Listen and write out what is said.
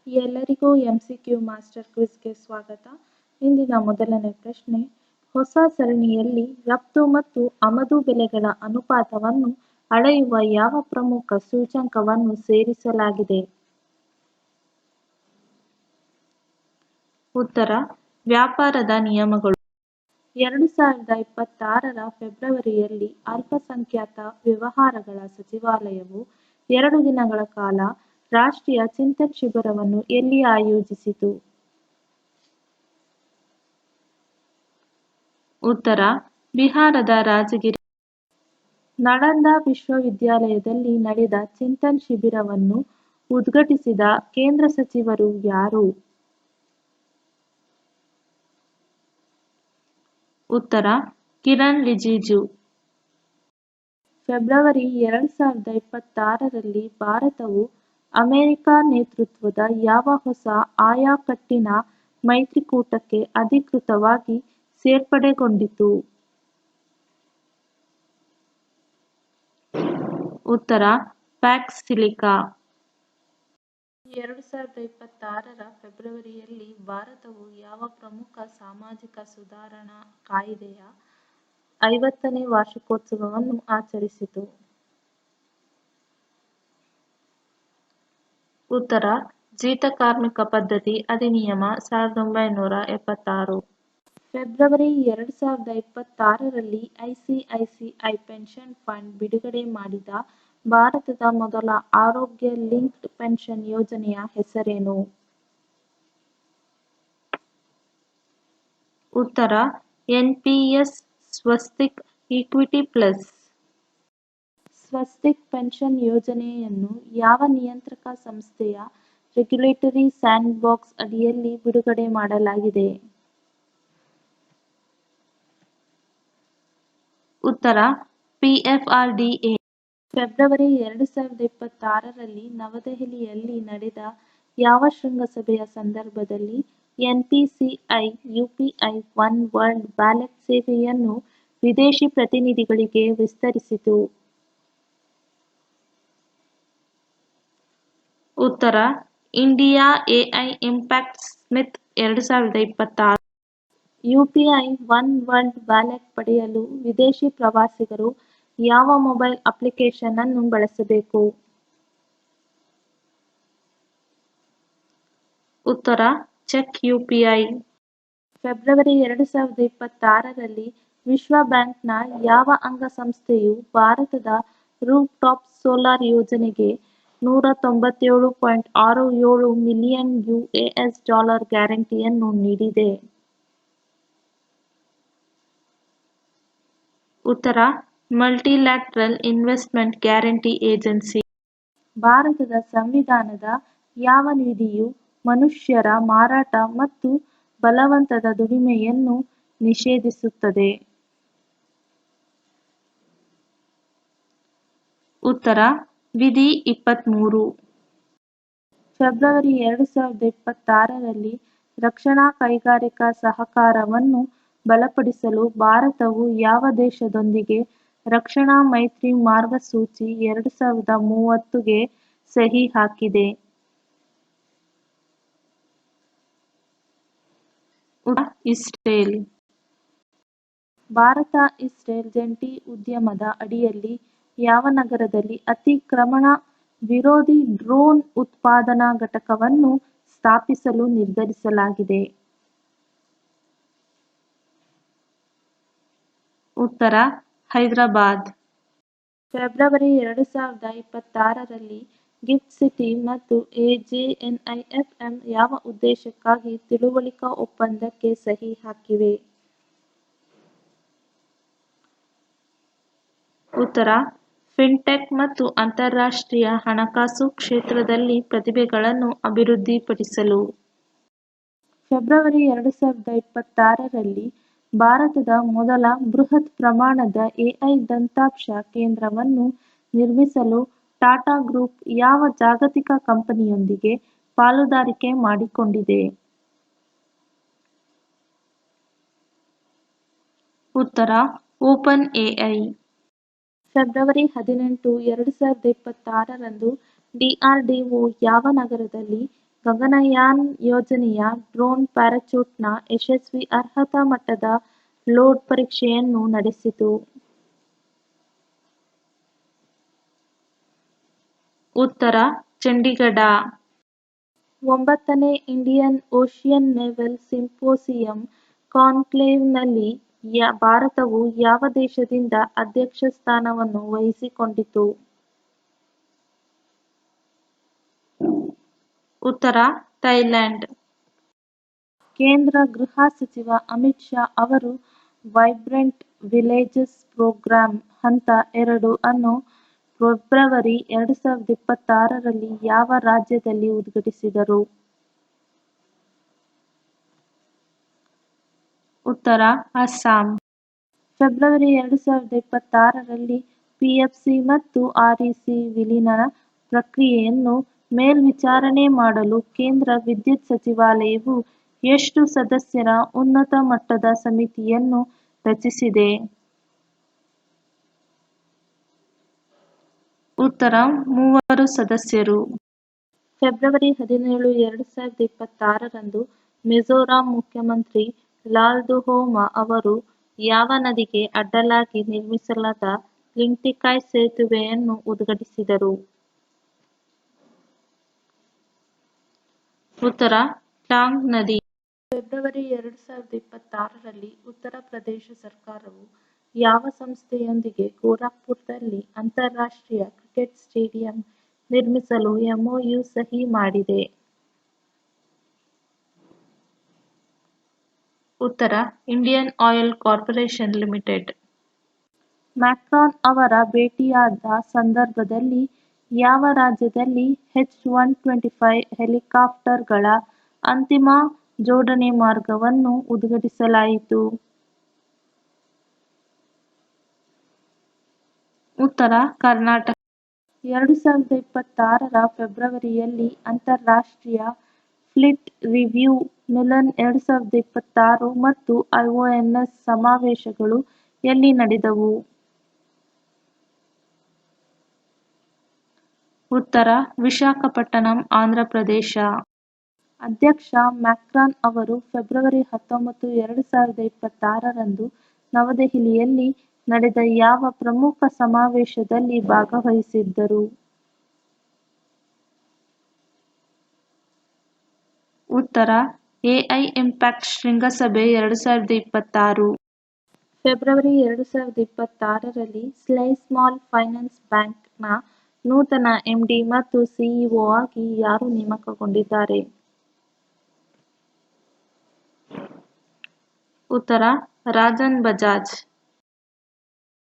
ಎಲ್ಲರಿಗೂ MCQ master ಕ್ವಿಜ್ಗೆ ಸ್ವಾಗತ. ಇಂದಿನ ಮೊದಲನೇ ಪ್ರಶ್ನೆ, ಹೊಸ ಸರಣಿಯಲ್ಲಿ ರಫ್ತು ಮತ್ತು ಆಮದು ಬೆಲೆಗಳ ಅನುಪಾತವನ್ನು ಅಳೆಯುವ ಯಾವ ಪ್ರಮುಖ ಸೂಚ್ಯಂಕವನ್ನು ಸೇರಿಸಲಾಗಿದೆ? ಉತ್ತರ, ವ್ಯಾಪಾರದ ನಿಯಮಗಳು. 2026ರ ಫೆಬ್ರವರಿಯಲ್ಲಿ ಅಲ್ಪಸಂಖ್ಯಾತ ವ್ಯವಹಾರಗಳ ಸಚಿವಾಲಯವು 2 ದಿನಗಳ ಕಾಲ ರಾಷ್ಟ್ರೀಯ ಚಿಂತನ್ ಶಿಬಿರವನ್ನು ಎಲ್ಲಿ ಆಯೋಜಿಸಿತು? ಉತ್ತರ, ಬಿಹಾರದ ರಾಜಗಿರಿ. ನಳಂದ ವಿಶ್ವವಿದ್ಯಾಲಯದಲ್ಲಿ ನಡೆದ ಚಿಂತನ್ ಶಿಬಿರವನ್ನು ಉದ್ಘಾಟಿಸಿದ ಕೇಂದ್ರ ಸಚಿವರು ಯಾರು? ಉತ್ತರ, ಕಿರಣ್ ರಿಜಿಜು. ಫೆಬ್ರವರಿ 2026ರಲ್ಲಿ ಭಾರತವು ಅಮೆರಿಕ ನೇತೃತ್ವದ ಯಾವ ಹೊಸ ಆಯಕಟ್ಟಿನ ಮೈತ್ರಿಕೂಟಕ್ಕೆ ಅಧಿಕೃತವಾಗಿ ಸೇರ್ಪಡೆಗೊಂಡಿತು? ಉತ್ತರ, ಪ್ಯಾಕ್ಸ್ ಸಿಲಿಕಾ. 2026ರ ಫೆಬ್ರವರಿಯಲ್ಲಿ ಭಾರತವು ಯಾವ ಪ್ರಮುಖ ಸಾಮಾಜಿಕ ಸುಧಾರಣಾ ಕಾಯಿದೆಯ 50ನೇ ವಾರ್ಷಿಕೋತ್ಸವವನ್ನು ಆಚರಿಸಿತು? ಉತ್ತರ, ಜೀತ ಕಾರ್ಮಿಕ ಪದ್ಧತಿ ಅಧಿನಿಯಮ 1976. ಫೆಬ್ರವರಿ 2026ರಲ್ಲಿ ICICI ಪೆನ್ಷನ್ ಫಂಡ್ ಬಿಡುಗಡೆ ಮಾಡಿದ ಭಾರತದ ಮೊದಲ ಆರೋಗ್ಯ ಲಿಂಕ್ಡ್ ಪೆನ್ಷನ್ ಯೋಜನೆಯ ಹೆಸರೇನು? ಉತ್ತರ, NPS Swastik equity plus. Swastik pension ಯೋಜನೆಯನ್ನು ಯಾವ ನಿಯಂತ್ರಕ ಸಂಸ್ಥೆಯ ರೆಗ್ಯುಲೇಟರಿ ಸ್ಯಾಂಡ್ಬಾಕ್ಸ್ ಅಡಿಯಲ್ಲಿ ಬಿಡುಗಡೆ ಮಾಡಲಾಗಿದೆ? ಉತ್ತರ, PFRDA. ಫೆಬ್ರವರಿ 2026ರಲ್ಲಿ ನವದೆಹಲಿಯಲ್ಲಿ ನಡೆದ ಯಾವ ಶೃಂಗಸಭೆಯ ಸಂದರ್ಭದಲ್ಲಿ NPCI UPI one world wallet ಸೇವೆಯನ್ನು ವಿದೇಶಿ ಪ್ರತಿನಿಧಿಗಳಿಗೆ ವಿಸ್ತರಿಸಿತು? ಉತ್ತರ, India AI impact summit 2026. UPI one world wallet ಪಡೆಯಲು ವಿದೇಶಿ ಪ್ರವಾಸಿಗರು ಯಾವ ಮೊಬೈಲ್ ಅಪ್ಲಿಕೇಶನ್ ಅನ್ನು ಬಳಸಬೇಕು? ಉತ್ತರ, ಚೆಕ್ UPI. ಫೆಬ್ರವರಿ 2026ರಲ್ಲಿ ವಿಶ್ವ ಬ್ಯಾಂಕ್ನ ಯಾವ ಅಂಗಸಂಸ್ಥೆಯು ಭಾರತದ ರೂಫ್ ಟಾಪ್ ಸೋಲಾರ್ ಯೋಜನೆಗೆ $197.67 ಮಿಲಿಯನ್ US ಗ್ಯಾರಂಟಿಯನ್ನು ನೀಡಿದೆ? ಉತ್ತರ, ಮಲ್ಟಿಲ್ಯಾಟ್ರಲ್ ಇನ್ವೆಸ್ಟ್ಮೆಂಟ್ ಗ್ಯಾರಂಟಿ ಏಜೆನ್ಸಿ. ಭಾರತದ ಸಂವಿಧಾನದ ಯಾವ ವಿಧಿಯು ಮನುಷ್ಯರ ಮಾರಾಟ ಮತ್ತು ಬಲವಂತದ ದುಡಿಮೆಯನ್ನು ನಿಷೇಧಿಸುತ್ತದೆ? ಉತ್ತರ, ವಿಧಿ 23. ಫೆಬ್ರವರಿ 2026ರಲ್ಲಿ ರಕ್ಷಣಾ ಕೈಗಾರಿಕಾ ಸಹಕಾರವನ್ನು ಬಲಪಡಿಸಲು ಭಾರತವು ಯಾವ ದೇಶದೊಂದಿಗೆ ರಕ್ಷಣಾ ಮೈತ್ರಿ ಮಾರ್ಗಸೂಚಿ 2030ಗೆ ಸಹಿ ಹಾಕಿದೆ? ಇಸ್ರೇಲ್. ಭಾರತ-ಇಸ್ರೇಲ್ ಜಂಟಿ ಉದ್ಯಮದ ಅಡಿಯಲ್ಲಿ ಯಾವ ನಗರದಲ್ಲಿ ಅತಿಕ್ರಮಣ ವಿರೋಧಿ ಡ್ರೋನ್ ಉತ್ಪಾದನಾ ಘಟಕವನ್ನು ಸ್ಥಾಪಿಸಲು ನಿರ್ಧರಿಸಲಾಗಿದೆ? ಉತ್ತರ, ಹೈದರಾಬಾದ್. ಫೆಬ್ರವರಿ 2026ರಲ್ಲಿ ಗಿಫ್ಟ್ ಸಿಟಿ ಮತ್ತು AJNIFM ಯಾವ ಉದ್ದೇಶಕ್ಕಾಗಿ ತಿಳುವಳಿಕಾ ಒಪ್ಪಂದಕ್ಕೆ ಸಹಿ ಹಾಕಿವೆ? ಉತ್ತರ, ಫಿನ್ಟೆಕ್ ಮತ್ತು ಅಂತಾರಾಷ್ಟ್ರೀಯ ಹಣಕಾಸು ಕ್ಷೇತ್ರದಲ್ಲಿ ಪ್ರತಿಭೆಗಳನ್ನು ಅಭಿವೃದ್ಧಿಪಡಿಸಲು. ಫೆಬ್ರವರಿ 2026ರಲ್ಲಿ ಭಾರತದ ಮೊದಲ ಬೃಹತ್ ಪ್ರಮಾಣದ AI ದತ್ತಾಂಶ ಕೇಂದ್ರವನ್ನು ನಿರ್ಮಿಸಲು ಟಾಟಾ ಗ್ರೂಪ್ ಯಾವ ಜಾಗತಿಕ ಕಂಪನಿಯೊಂದಿಗೆ ಪಾಲುದಾರಿಕೆ ಮಾಡಿಕೊಂಡಿದೆ? ಉತ್ತರ, OpenAI. ಫೆಬ್ರವರಿ 18, 2026ರಂದು DRDO ಯಾವ ನಗರದಲ್ಲಿ ಗಗನಯಾನ್ ಯೋಜನೆಯ ಡ್ರೋನ್ ಪ್ಯಾರಾಚೂಟ್ನ ಯಶಸ್ವಿ ಅರ್ಹತಾ ಮಟ್ಟದ ಲೋಡ್ ಪರೀಕ್ಷೆಯನ್ನು ನಡೆಸಿತು. ಉತ್ತರ ಚಂಡೀಗಢ. 9ನೇ ಇಂಡಿಯನ್ ಓಷಿಯನ್ ನೇವಲ್ ಸಿಂಪೋಸಿಯಂ ಕಾನ್ಕ್ಲೇವ್ನಲ್ಲಿ ಭಾರತವು ಯಾವ ದೇಶದಿಂದ ಅಧ್ಯಕ್ಷ ಸ್ಥಾನವನ್ನು ವಹಿಸಿಕೊಂಡಿತು? ಉತ್ತರ ಥೈಲ್ಯಾಂಡ್. ಕೇಂದ್ರ ಗೃಹ ಸಚಿವ ಅಮಿತ್ ಶಾ ಅವರು ವೈಬ್ರೆಂಟ್ ವಿಲೇಜಸ್ ಪ್ರೋಗ್ರಾಂ ಹಂತ 2 ಅನ್ನು ಫೆಬ್ರವರಿ 2026ರಲ್ಲಿ ಯಾವ ರಾಜ್ಯದಲ್ಲಿ ಉದ್ಘಾಟಿಸಿದರು? ಉತ್ತರ ಅಸ್ಸಾಂ. ಫೆಬ್ರವರಿ 2026ರಲ್ಲಿ ಪಿಎಫ್ಸಿ ಮತ್ತು ಆರ್ಇಸಿ ವಿಲೀನ ಪ್ರಕ್ರಿಯೆಯನ್ನು ಮೇಲ್ವಿಚಾರಣೆ ಮಾಡಲು ಕೇಂದ್ರ ವಿದ್ಯುತ್ ಸಚಿವಾಲಯವು ಎಷ್ಟು ಸದಸ್ಯರ ಉನ್ನತ ಮಟ್ಟದ ಸಮಿತಿಯನ್ನು ರಚಿಸಿದೆ? ಉತ್ತರ 3 ಸದಸ್ಯರು. ಫೆಬ್ರವರಿ 17, 2026ರಂದು ಮಿಜೋರಾಂ ಮುಖ್ಯಮಂತ್ರಿ ಲಾಲ್ದುಹೋಮಾ ಅವರು ಯಾವ ನದಿಗೆ ಅಡ್ಡಲಾಗಿ ನಿರ್ಮಿಸಲಾದ ಲಿಂಗ್ಟಿಕೈ ಸೇತುವೆಯನ್ನು ಉದ್ಘಾಟಿಸಿದರು? ಉತ್ತರ ಟ್ಯಾಂಗ್ ನದಿ. ಫೆಬ್ರವರಿ 2026ರಲ್ಲಿ ಉತ್ತರ ಪ್ರದೇಶ ಸರ್ಕಾರವು ಯಾವ ಸಂಸ್ಥೆಯೊಂದಿಗೆ ಗೋರಖ್ಪುರದಲ್ಲಿ ಅಂತಾರಾಷ್ಟ್ರೀಯ ಕ್ರಿಕೆಟ್ ಸ್ಟೇಡಿಯಂ ನಿರ್ಮಿಸಲು ಎಂಒಯು ಸಹಿ ಮಾಡಿದೆ? ಉತ್ತರ Indian oil corporation limited. Macron ಅವರ ಭೇಟಿಯಾದ ಸಂದರ್ಭದಲ್ಲಿ ಯಾವ ರಾಜ್ಯದಲ್ಲಿ H-125 ಹೆಲಿಕಾಪ್ಟರ್ಗಳ ಅಂತಿಮ ಜೋಡಣೆ ಮಾರ್ಗವನ್ನು ಉದ್ಘಾಟಿಸಲಾಯಿತು? ಉತ್ತರ ಕರ್ನಾಟಕ. 2026ರ ಫೆಬ್ರವರಿಯಲ್ಲಿ ಅಂತಾರಾಷ್ಟ್ರೀಯ ಫ್ಲೀಟ್ ರಿವ್ಯೂ ಮಿಲನ್ 2026 ಮತ್ತು ಐಒಎನ್ಎಸ್ ಸಮಾವೇಶಗಳು ಎಲ್ಲಿ ನಡೆದವು? ಉತ್ತರ ವಿಶಾಖಪಟ್ಟಣಂ, ಆಂಧ್ರಪ್ರದೇಶ. ಅಧ್ಯಕ್ಷ ಮ್ಯಾಕ್ರಾನ್ ಅವರು ಫೆಬ್ರವರಿ 19, 2026ರಂದು ನವದೆಹಲಿಯಲ್ಲಿ ನಡೆದ ಯಾವ ಪ್ರಮುಖ ಸಮಾವೇಶದಲ್ಲಿ ಭಾಗವಹಿಸಿದ್ದರು? ಉತ್ತರ ಎಐ ಇಂಪ್ಯಾಕ್ಟ್ ಶೃಂಗಸಭೆ 2026. ಫೆಬ್ರವರಿ 2026ರಲ್ಲಿ ಸ್ಲೈ ಸ್ಮಾಲ್ ಫೈನಾನ್ಸ್ ಬ್ಯಾಂಕ್ನ ನೂತನ ಎಂಡಿ ಮತ್ತು ಸಿಇಒ ಆಗಿ ಯಾರು ನೇಮಕಗೊಂಡಿದ್ದಾರೆ? ಉತ್ತರ ರಾಜನ್ ಬಜಾಜ್.